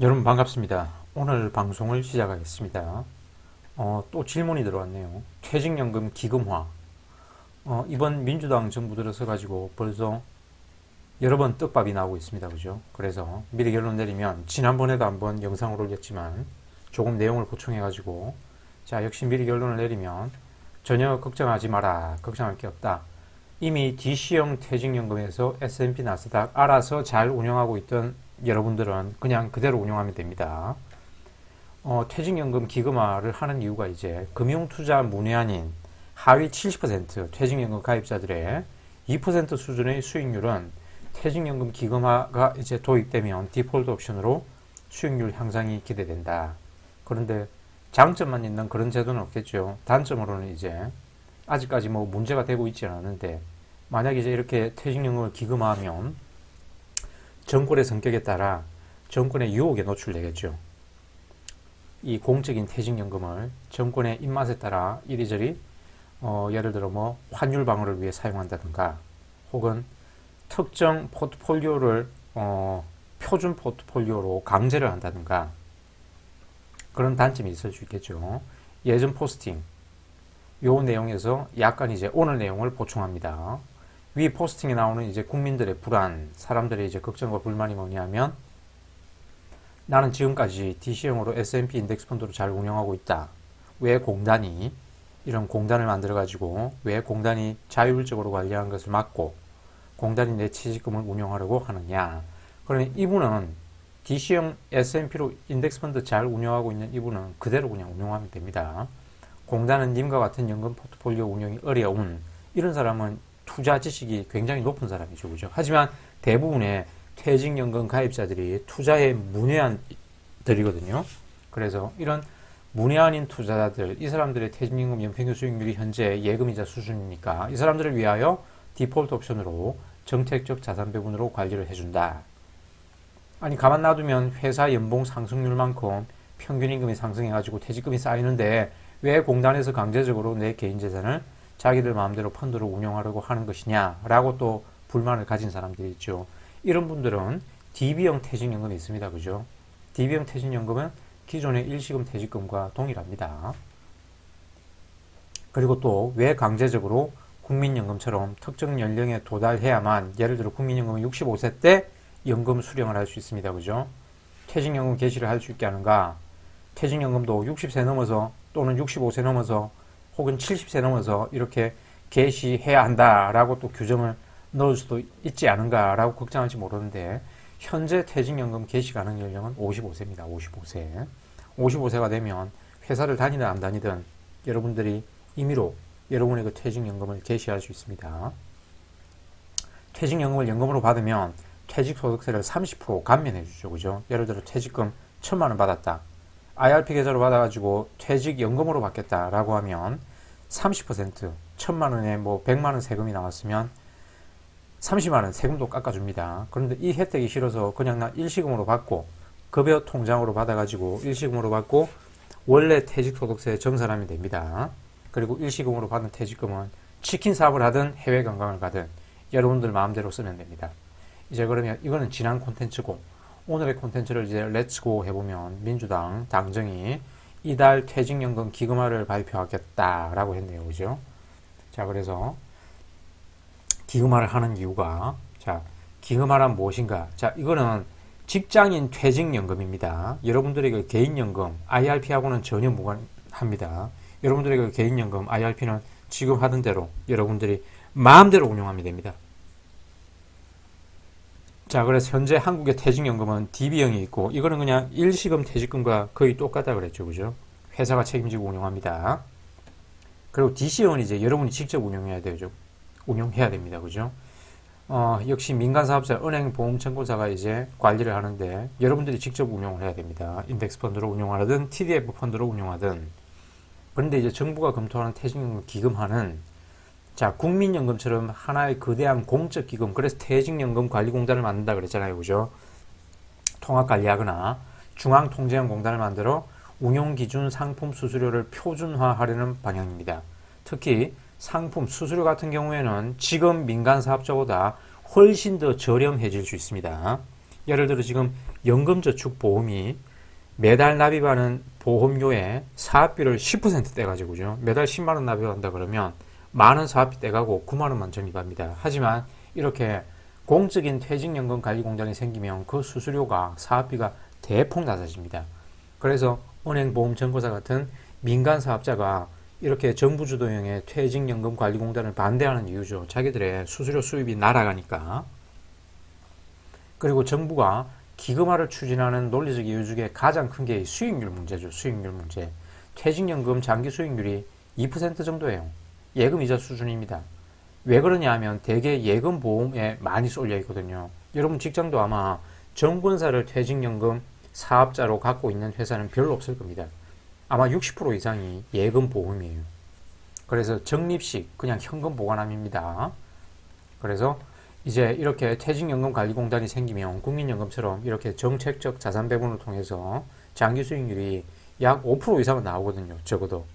여러분 반갑습니다. 오늘 방송을 시작하겠습니다. 또 질문이 들어왔네요. 퇴직연금 기금화. 이번 민주당 정부 들어서 가지고 벌써 여러 번 떡밥이 나오고 있습니다. 그죠? 그래서 미리 결론 내리면 지난번에도 한번 영상을 올렸지만 조금 내용을 보충해 가지고 자, 역시 미리 결론을 내리면 전혀 걱정하지 마라. 걱정할 게 없다. 이미 DC형 퇴직연금에서 S&P 나스닥 알아서 잘 운영하고 있던 여러분들은 그냥 그대로 운영하면 됩니다. 퇴직연금 기금화를 하는 이유가 이제 금융투자 문외한인 하위 70% 퇴직연금 가입자들의 2% 수준의 수익률은 퇴직연금 기금화가 이제 도입되면 디폴트 옵션으로 수익률 향상이 기대된다. 그런데 장점만 있는 그런 제도는 없겠죠. 단점으로는 이제 아직까지 뭐 문제가 되고 있지는 않은데 만약에 이제 이렇게 퇴직연금을 기금화하면 정권의 성격에 따라 정권의 유혹에 노출되겠죠. 이 공적인 퇴직연금을 정권의 입맛에 따라 이리저리 예를 들어 뭐 환율 방어를 위해 사용한다든가 혹은 특정 포트폴리오를 표준 포트폴리오로 강제를 한다든가 그런 단점이 있을 수 있겠죠. 예전 포스팅 요 내용에서 약간 이제 오늘 내용을 보충합니다. 위 포스팅에 나오는 이제 국민들의 불안, 사람들의 이제 걱정과 불만이 뭐냐면 나는 지금까지 DC형으로 S&P 인덱스 펀드로 잘 운영하고 있다. 왜 공단이 이런 공단을 만들어 가지고 왜 공단이 자율적으로 관리하는 것을 막고 공단이 내 퇴직금을 운영하려고 하느냐. 그러면 이분은 DC형 S&P로 인덱스 펀드 잘 운영하고 있는 이분은 그대로 그냥 운영하면 됩니다. 공단은 님과 같은 연금 포트폴리오 운영이 어려운 이런 사람은 투자 지식이 굉장히 높은 사람이죠. 그죠? 하지만 대부분의 퇴직연금 가입자들이 투자에 문외한들이거든요. 그래서 이런 문외한인 투자자들, 이 사람들의 퇴직연금 연평균 수익률이 현재 예금이자 수준이니까 이 사람들을 위하여 디폴트 옵션으로 정책적 자산 배분으로 관리를 해준다. 아니 가만 놔두면 회사 연봉 상승률만큼 평균 임금이 상승해가지고 퇴직금이 쌓이는데 왜 공단에서 강제적으로 내 개인 재산을 자기들 마음대로 펀드로 운영하려고 하는 것이냐라고 또 불만을 가진 사람들이 있죠. 이런 분들은 DB형 퇴직연금이 있습니다. 그죠? DB형 퇴직연금은 기존의 일시금 퇴직금과 동일합니다. 그리고 또 왜 강제적으로 국민연금처럼 특정 연령에 도달해야만 예를 들어 국민연금은 65세 때 연금 수령을 할 수 있습니다. 그죠? 퇴직연금 개시를 할 수 있게 하는가? 퇴직연금도 60세 넘어서 또는 65세 넘어서 혹은 70세 넘어서 이렇게 개시해야 한다라고 또 규정을 넣을 수도 있지 않은가라고 걱정할지 모르는데 현재 퇴직연금 개시 가능 연령은 55세입니다. 55세. 55세가 되면 회사를 다니든 안 다니든 여러분들이 임의로 여러분의 그 퇴직연금을 개시할 수 있습니다. 퇴직연금을 연금으로 받으면 퇴직소득세를 30% 감면해 주죠. 그죠? 예를 들어 퇴직금 1,000만 원 받았다. IRP 계좌로 받아가지고 퇴직연금으로 받겠다라고 하면 30% 1,000만 원에 뭐 100만 원 세금이 나왔으면 30만 원 세금도 깎아줍니다. 그런데 이 혜택이 싫어서 그냥 나 일시금으로 받고 급여 통장으로 받아가지고 일시금으로 받고 원래 퇴직소득세 정산하면 됩니다. 그리고 일시금으로 받은 퇴직금은 치킨 사업을 하든 해외 관광을 가든 여러분들 마음대로 쓰면 됩니다. 이제 그러면 이거는 지난 콘텐츠고 오늘의 콘텐츠를 이제 렛츠고 해보면 민주당 당정이 이달 퇴직연금 기금화를 발표하겠다라고 했네요. 그죠? 자, 그래서 기금화를 하는 이유가 자, 기금화란 무엇인가? 자, 이거는 직장인 퇴직연금입니다. 여러분들의 그 개인연금 IRP하고는 전혀 무관합니다. 여러분들의 그 개인연금 IRP는 지금 하던 대로 여러분들이 마음대로 운용하면 됩니다. 자, 그래서 현재 한국의 퇴직연금은 DB형이 있고 이거는 그냥 일시금 퇴직금과 거의 똑같다 그랬죠. 그죠? 회사가 책임지고 운영합니다. 그리고 DC형은 이제 여러분이 직접 운영해야 되죠. 운영해야 됩니다. 그죠? 역시 민간사업자, 은행, 보험증권사가 이제 관리를 하는데 여러분들이 직접 운영을 해야 됩니다. 인덱스 펀드로 운영하든 TDF 펀드로 운영하든. 그런데 이제 정부가 검토하는 퇴직연금 기금화는 자, 국민연금처럼 하나의 거대한 공적기금, 그래서 퇴직연금 관리공단을 만든다 그랬잖아요. 그죠? 통합관리하거나 중앙통제형공단을 만들어 운용기준 상품 수수료를 표준화하려는 방향입니다. 특히 상품 수수료 같은 경우에는 지금 민간사업자보다 훨씬 더 저렴해질 수 있습니다. 예를 들어 지금 연금저축보험이 매달 납입하는 보험료의 사업비를 10% 떼가지고, 그죠? 매달 10만원 납입한다 그러면 만원 사업비 떼가고 9만원만 적립합니다. 하지만 이렇게 공적인 퇴직연금관리공단이 생기면 그 수수료가 사업비가 대폭 낮아집니다. 그래서 은행보험정보사 같은 민간사업자가 이렇게 정부 주도형의 퇴직연금관리공단을 반대하는 이유죠. 자기들의 수수료 수입이 날아가니까. 그리고 정부가 기금화를 추진하는 논리적 이유 중에 가장 큰 게 수익률 문제죠. 수익률 문제. 퇴직연금 장기 수익률이 2% 정도예요. 예금이자 수준입니다. 왜 그러냐 하면 대개 예금 보험에 많이 쏠려 있거든요. 여러분 직장도 아마 정권사를 퇴직연금 사업자로 갖고 있는 회사는 별로 없을 겁니다. 아마 60% 이상이 예금 보험이에요. 그래서 적립식 그냥 현금 보관함입니다. 그래서 이제 이렇게 퇴직연금관리공단이 생기면 국민연금처럼 이렇게 정책적 자산 배분을 통해서 장기 수익률이 약 5% 이상은 나오거든요. 적어도.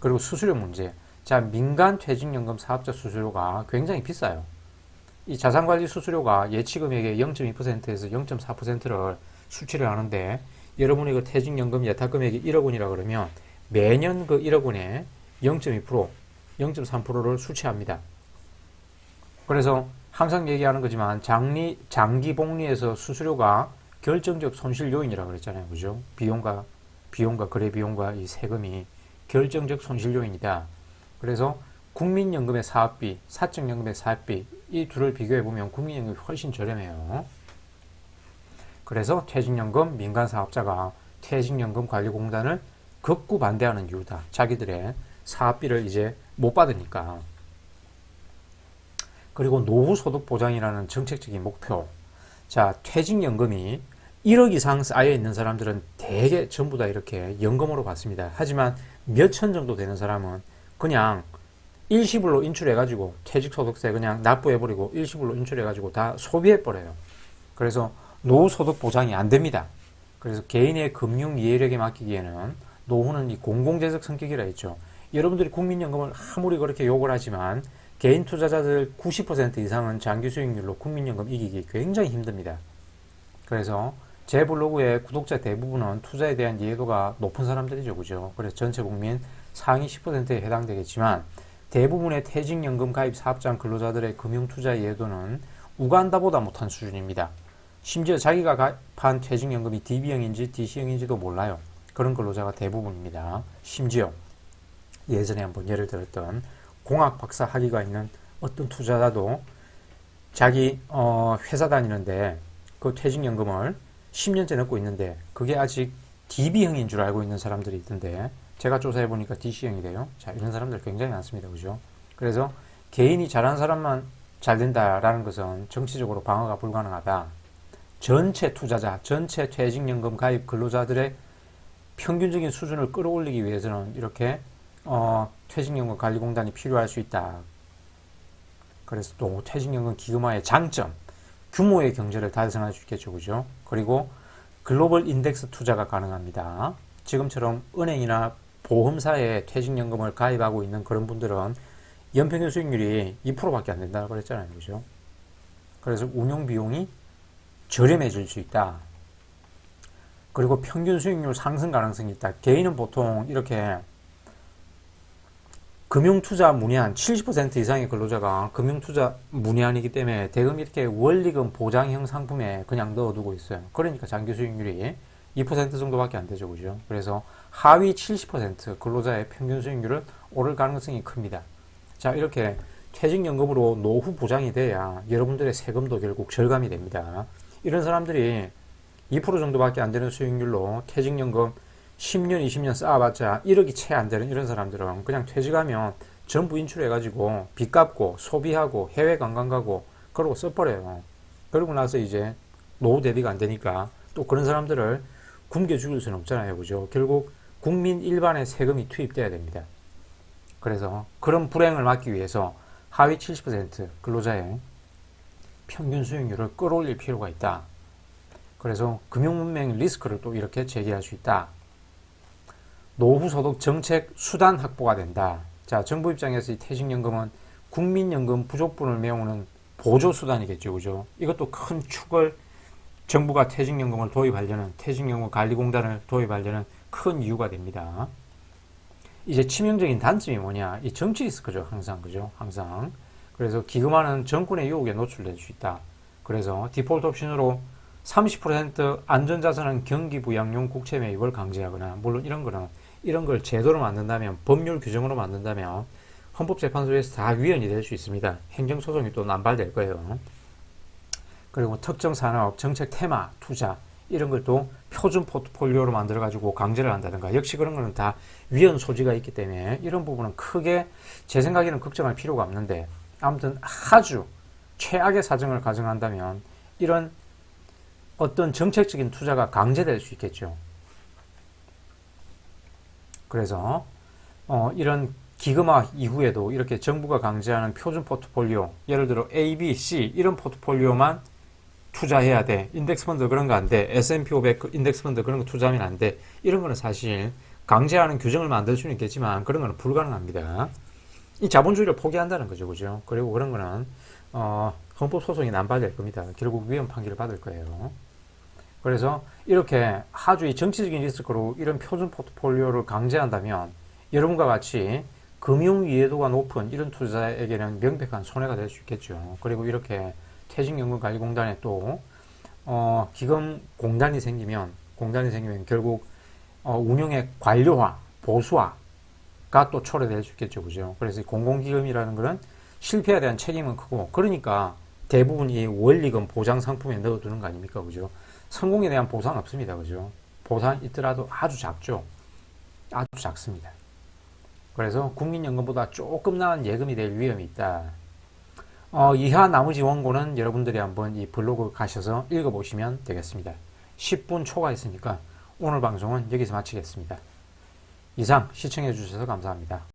그리고 수수료 문제. 자, 민간 퇴직연금 사업자 수수료가 굉장히 비싸요. 이 자산관리 수수료가 예치금액의 0.2%에서 0.4%를 수치를 하는데, 여러분이 그 퇴직연금 예탁금액이 1억 원이라 그러면 매년 그 1억 원에 0.2%, 0.3%를 수치합니다. 그래서 항상 얘기하는 거지만 장기 복리에서 수수료가 결정적 손실 요인이라고 그랬잖아요. 그죠? 비용과 거래 비용과 이 세금이 결정적 손실 요인이다. 그래서 국민연금의 사업비, 사적연금의 사업비, 이 둘을 비교해 보면 국민연금이 훨씬 저렴해요. 그래서 퇴직연금 민간사업자가 퇴직연금관리공단을 극구 반대하는 이유다. 자기들의 사업비를 이제 못 받으니까. 그리고 노후소득보장이라는 정책적인 목표. 자, 퇴직연금이 1억 이상 쌓여 있는 사람들은 대개 전부 다 이렇게 연금으로 받습니다. 하지만 몇천 정도 되는 사람은 그냥 일시불로 인출해가지고 퇴직소득세 그냥 납부해버리고 일시불로 인출해가지고 다 소비해버려요. 그래서 노후소득 보장이 안 됩니다. 그래서 개인의 금융 이해력에 맡기기에는 노후는 이 공공재적 성격이라 했죠. 여러분들이 국민연금을 아무리 그렇게 욕을 하지만 개인 투자자들 90% 이상은 장기 수익률로 국민연금 이기기 굉장히 힘듭니다. 그래서 제 블로그의 구독자 대부분은 투자에 대한 이해도가 높은 사람들이죠. 그죠? 그래서 전체 국민 상위 10%에 해당되겠지만 대부분의 퇴직연금 가입 사업장 근로자들의 금융투자 이해도는 우간다보다 못한 수준입니다. 심지어 자기가 가입한 퇴직연금이 DB형인지 DC형인지도 몰라요. 그런 근로자가 대부분입니다. 심지어 예전에 한번 예를 들었던 공학 박사 학위가 있는 어떤 투자자도 자기 회사 다니는데 그 퇴직연금을 10년째 넣고 있는데 그게 아직 DB형인 줄 알고 있는 사람들이 있던데 제가 조사해 보니까 DC형이래요. 자, 이런 사람들 굉장히 많습니다. 그죠? 그래서 개인이 잘하는 사람만 잘 된다라는 것은 정치적으로 방어가 불가능하다. 전체 투자자, 전체 퇴직연금 가입 근로자들의 평균적인 수준을 끌어올리기 위해서는 이렇게 퇴직연금 관리공단이 필요할 수 있다. 그래서 또 퇴직연금 기금화의 장점, 규모의 경제를 달성할 수 있겠죠. 그죠? 그리고 글로벌 인덱스 투자가 가능합니다. 지금처럼 은행이나 보험사에 퇴직연금을 가입하고 있는 그런 분들은 연평균 수익률이 2%밖에 안 된다고 그랬잖아요. 그죠? 그래서 운용 비용이 저렴해질 수 있다. 그리고 평균 수익률 상승 가능성이 있다. 개인은 보통 이렇게 금융투자 문의한 70% 이상의 근로자가 금융투자 문의한이기 때문에 대금 이렇게 원리금 보장형 상품에 그냥 넣어두고 있어요. 그러니까 장기 수익률이 2% 정도밖에 안 되죠. 그죠? 그래서 하위 70% 근로자의 평균 수익률은 오를 가능성이 큽니다. 자, 이렇게 퇴직연금으로 노후 보장이 돼야 여러분들의 세금도 결국 절감이 됩니다. 이런 사람들이 2% 정도밖에 안 되는 수익률로 퇴직연금 10년, 20년 쌓아봤자 1억이 채 안 되는 이런 사람들은 그냥 퇴직하면 전부 인출해가지고 빚 갚고 소비하고 해외 관광 가고 그러고 써버려요. 그러고 나서 이제 노후 대비가 안 되니까 또 그런 사람들을 굶겨 죽일 수는 없잖아요. 그죠? 결국 국민 일반의 세금이 투입돼야 됩니다. 그래서 그런 불행을 막기 위해서 하위 70% 근로자의 평균 수익률을 끌어올릴 필요가 있다. 그래서 금융문맹 리스크를 또 이렇게 제기할 수 있다. 노후소득 정책 수단 확보가 된다. 자, 정부 입장에서 이 퇴직연금은 국민연금 부족분을 메우는 보조수단이겠죠. 그죠? 이것도 큰 축을 정부가 퇴직연금을 도입하려는, 퇴직연금 관리공단을 도입하려는 큰 이유가 됩니다. 이제 치명적인 단점이 뭐냐? 이 정치 리스크죠. 항상, 그죠? 항상. 그래서 기금화는 정권의 유혹에 노출될 수 있다. 그래서 디폴트 옵션으로 30% 안전자산은 경기부양용 국채 매입을 강제하거나, 물론 이런 걸 제도로 만든다면, 법률 규정으로 만든다면 헌법재판소에서 다 위헌이 될 수 있습니다. 행정소송이 또 남발될 거예요. 그리고 특정 산업, 정책 테마, 투자 이런 걸 또 표준 포트폴리오로 만들어가지고 강제를 한다든가, 역시 그런 거는 다 위헌 소지가 있기 때문에 이런 부분은 크게 제 생각에는 걱정할 필요가 없는데, 아무튼 아주 최악의 사정을 가정한다면 이런 어떤 정책적인 투자가 강제될 수 있겠죠. 그래서 이런 기금화 이후에도 이렇게 정부가 강제하는 표준 포트폴리오, 예를 들어 A, B, C 이런 포트폴리오만 투자해야 돼. 인덱스 펀드 그런 거 안 돼. S&P 500 인덱스 펀드 그런 거 투자하면 안 돼. 이런 거는 사실 강제하는 규정을 만들 수는 있겠지만 그런 거는 불가능합니다. 이 자본주의를 포기한다는 거죠. 그죠? 그리고 그런 거는 헌법 소송이 남발될 겁니다. 결국 위헌 판결을 받을 거예요. 그래서 이렇게 아주 이 정치적인 리스크로 이런 표준 포트폴리오를 강제한다면 여러분과 같이 금융 이해도가 높은 이런 투자자에게는 명백한 손해가 될 수 있겠죠. 그리고 이렇게 퇴직연금관리공단에 또 기금 공단이 생기면 결국 운영의 관료화, 보수화가 또 초래될 수 있겠죠. 그죠? 그래서 공공기금이라는 것은 실패에 대한 책임은 크고, 그러니까 대부분 이 원리금 보장 상품에 넣어두는 거 아닙니까? 그죠? 성공에 대한 보상 없습니다. 그죠? 보상 있더라도 아주 작죠. 아주 작습니다. 그래서 국민연금보다 조금 나은 예금이 될 위험이 있다. 이하 나머지 원고는 여러분들이 한번 이 블로그 가셔서 읽어보시면 되겠습니다. 10분 초과했으니까 오늘 방송은 여기서 마치겠습니다. 이상 시청해 주셔서 감사합니다.